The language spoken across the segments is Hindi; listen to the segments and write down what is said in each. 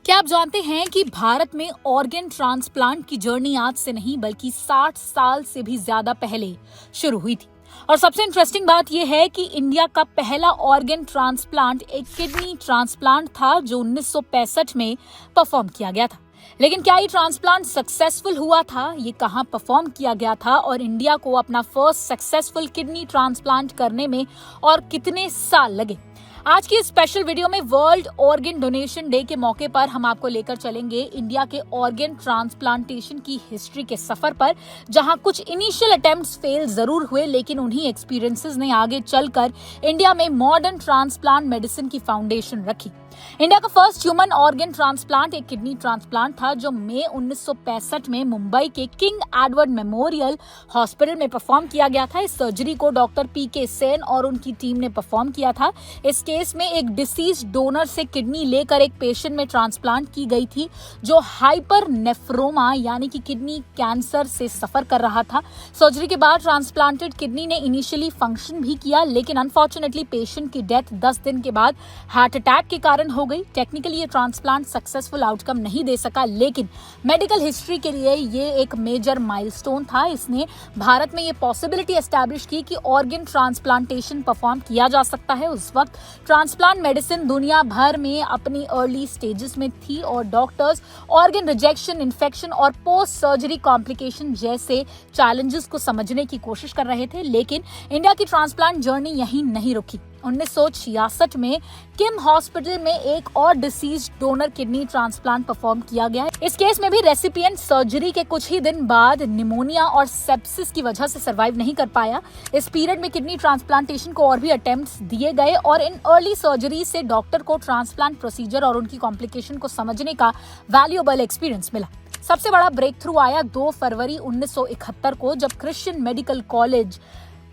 क्या आप जानते हैं कि भारत में ऑर्गन ट्रांसप्लांट की जर्नी आज से नहीं बल्कि 60 साल से भी ज्यादा पहले शुरू हुई थी। और सबसे इंटरेस्टिंग बात यह है कि इंडिया का पहला ऑर्गन ट्रांसप्लांट एक किडनी ट्रांसप्लांट था जो 1965 में परफॉर्म किया गया था। लेकिन क्या ये ट्रांसप्लांट सक्सेसफुल हुआ था, ये कहां परफॉर्म किया गया था और इंडिया को अपना फर्स्ट सक्सेसफुल किडनी ट्रांसप्लांट करने में और कितने साल लगे? आज की स्पेशल वीडियो में वर्ल्ड ऑर्गन डोनेशन डे के मौके पर हम आपको लेकर चलेंगे इंडिया के ऑर्गन ट्रांसप्लांटेशन की हिस्ट्री के सफर पर, जहां कुछ इनिशियल अटेम्प्ट्स फेल जरूर हुए लेकिन उन्हीं एक्सपीरियंसेस ने आगे चलकर इंडिया में मॉडर्न ट्रांसप्लांट मेडिसिन की फाउंडेशन रखी। इंडिया का फर्स्ट ह्यूमन ऑर्गन ट्रांसप्लांट एक किडनी ट्रांसप्लांट था जो मई 1965 में मुंबई के किंग एडवर्ड मेमोरियल हॉस्पिटल में परफॉर्म किया गया था। इस सर्जरी को डॉक्टर पीके सेन और उनकी टीम ने परफॉर्म किया था। इस केस में एक डिसीज डोनर से किडनी लेकर एक पेशेंट में ट्रांसप्लांट की गई थी जो हाइपरनेफ्रोमा यानी कि किडनी कैंसर से सफर कर रहा था। सर्जरी के बाद ट्रांसप्लांटेड किडनी ने इनिशियली फंक्शन भी किया लेकिन अनफॉर्चुनेटली पेशेंट की डेथ 10 दिन के बाद हार्ट अटैक के कारण हो गई। टेक्निकली ये ट्रांसप्लांट सक्सेसफुल आउटकम नहीं दे सका लेकिन मेडिकल हिस्ट्री के लिए ये एक मेजर माइलस्टोन था। इसने भारत में ये पॉसिबिलिटी एस्टैब्लिश की कि ऑर्गन ट्रांसप्लांटेशन परफॉर्म किया जा सकता है। उस वक्त ट्रांसप्लांट मेडिसिन दुनिया भर में अपनी अर्ली स्टेजेस में थी और डॉक्टर्स ऑर्गन रिजेक्शन, इन्फेक्शन और पोस्ट सर्जरी कॉम्प्लिकेशन जैसे चैलेंजेस को समझने की कोशिश कर रहे थे। लेकिन इंडिया की ट्रांसप्लांट जर्नी यहीं नहीं रुकी। 1966 में किम हॉस्पिटल में एक और disease donor kidney transplant perform किया गया। इस केस में भी रेसिपिएंट सर्जरी के कुछ ही दिन बाद निमोनिया और सेप्सिस की वजह से सर्वाइव नहीं कर पाया। इस पीरियड में किडनी ट्रांसप्लांटेशन को और भी अटेम्प्ट्स दिए गए और इन अर्ली सर्जरी से डॉक्टर को ट्रांसप्लांट प्रोसीजर और उनकी कॉम्प्लिकेशन को समझने का वैल्यूएबल एक्सपीरियंस मिला। सबसे बड़ा ब्रेक थ्रू आया 2 फरवरी 1971 को जब क्रिश्चियन मेडिकल कॉलेज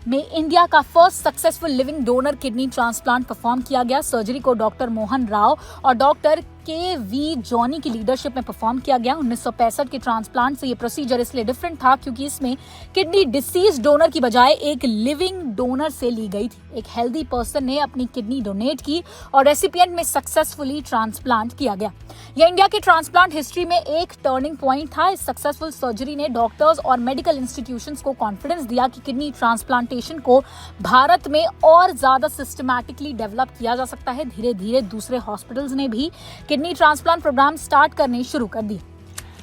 में इंडिया का first successful living donor kidney transplant perform किया गया। सर्जरी को डॉक्टर मोहन राव और डॉक्टर के.वी. जॉनी की लीडरशिप में परफॉर्म किया गया। 1965 के ट्रांसप्लांट से ये प्रोसीजर इसलिए डिफरेंट था क्योंकि इसमें किडनी डिसीज डोनर की बजाय एक लिविंग डोनर से ली गई थी। एक हेल्दी पर्सन ने अपनी किडनी डोनेट की और रेसिपिएंट में सक्सेसफुली ट्रांसप्लांट किया गया। यह इंडिया के ट्रांसप्लांट हिस्ट्री में एक टर्निंग पॉइंट था। इस सक्सेसफुल सर्जरी ने डॉक्टर्स और मेडिकल इंस्टीट्यूशंस को कॉन्फिडेंस दिया कि किडनी ट्रांसप्लांटेशन को भारत में और ज्यादा सिस्टमैटिकली डेवलप किया जा सकता है। धीरे धीरे दूसरे हॉस्पिटल्स ने भी किडनी ट्रांसप्लांट प्रोग्राम स्टार्ट करने शुरू कर दिए।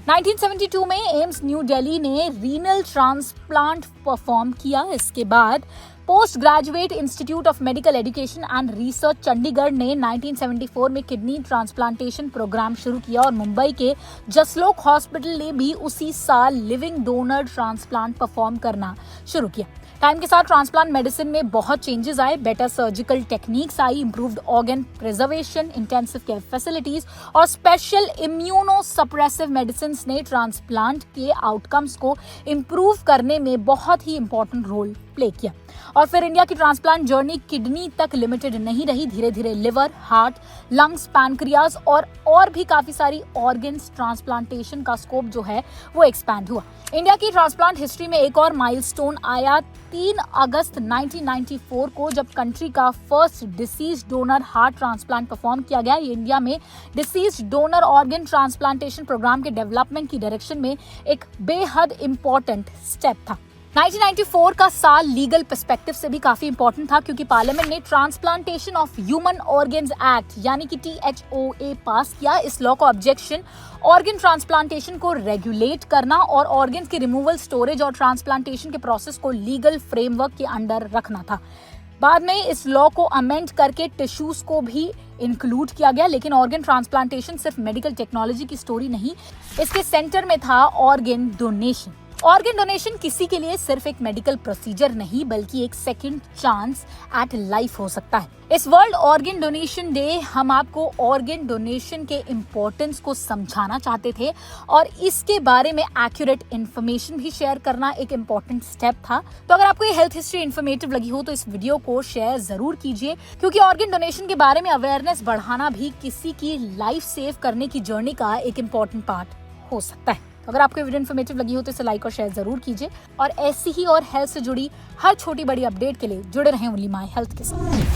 1972 में एम्स न्यू दिल्ली ने रीनल ट्रांसप्लांट परफॉर्म किया। इसके बाद post graduate institute of medical education and research Chandigarh ने 1974 में किडनी ट्रांसप्लांटेशन प्रोग्राम शुरू किया और मुंबई के जसलोक हॉस्पिटल ने भी उसी साल लिविंग डोनर ट्रांसप्लांट परफॉर्म करना शुरू किया। टाइम के साथ ट्रांसप्लांट मेडिसिन में बहुत चेंजेस आए। बेटर सर्जिकल टेक्निक्स आई, improved organ preservation, intensive care facilities और स्पेशल इम्यूनो सप्रेसिव मेडिसिन ने ट्रांसप्लांट के आउटकम्स को इम्प्रूव करने में बहुत ही इंपॉर्टेंट रोल प्ले किया। और फिर इंडिया की ट्रांसप्लांट जर्नी किडनी तक लिमिटेड नहीं रही। धीरे धीरे लिवर, हार्ट, लंग्स, पैनक्रियाज और भी काफी सारी ऑर्गन्स ट्रांसप्लांटेशन का स्कोप जो है वो एक्सपैंड हुआ। इंडिया की ट्रांसप्लांट हिस्ट्री में एक और माइलस्टोन आया 3 अगस्त 1994 को जब कंट्री का first deceased donor heart transplant perform किया गया। ये इंडिया में deceased donor organ transplantation programme के डेवलपमेंट की डायरेक्शन में एक बेहद इंपॉर्टेंट स्टेप था। 1994 का साल लीगल पर्सपेक्टिव से भी काफी इंपॉर्टेंट था क्योंकि पार्लियामेंट ने transplantation of human organs act यानी कि THOA पास किया। इस लॉ का ऑब्जेक्शन ऑर्गन ट्रांसप्लांटेशन को रेगुलेट करना और ऑर्गन्स के रिमूवल, स्टोरेज और ट्रांसप्लांटेशन के प्रोसेस को लीगल फ्रेमवर्क के अंडर रखना था। बाद में इस लॉ को अमेंड करके टिश्यूज को भी इंक्लूड किया गया। लेकिन ऑर्गन ट्रांसप्लांटेशन सिर्फ मेडिकल टेक्नोलॉजी की स्टोरी नहीं, इसके सेंटर में था ऑर्गन डोनेशन। ऑर्गन डोनेशन किसी के लिए सिर्फ एक मेडिकल प्रोसीजर नहीं बल्कि एक सेकंड चांस एट लाइफ हो सकता है। इस वर्ल्ड ऑर्गन डोनेशन डे हम आपको ऑर्गन डोनेशन के इम्पोर्टेंस को समझाना चाहते थे और इसके बारे में एक्यूरेट इन्फॉर्मेशन भी शेयर करना एक इम्पोर्टेंट स्टेप था। तो अगर आपको ये हेल्थ हिस्ट्री इन्फॉर्मेटिव लगी हो तो इस वीडियो को शेयर जरूर कीजिए क्योंकि ऑर्गन डोनेशन के बारे में अवेयरनेस बढ़ाना भी किसी की लाइफ सेव करने की जर्नी का एक इम्पोर्टेंट पार्ट हो सकता है। तो अगर आपको ये वीडियो इन्फॉर्मेटिव लगी हो तो इसे लाइक और शेयर जरूर कीजिए और ऐसी ही और हेल्थ से जुड़ी हर छोटी बड़ी अपडेट के लिए जुड़े रहें ओनली माय हेल्थ के साथ।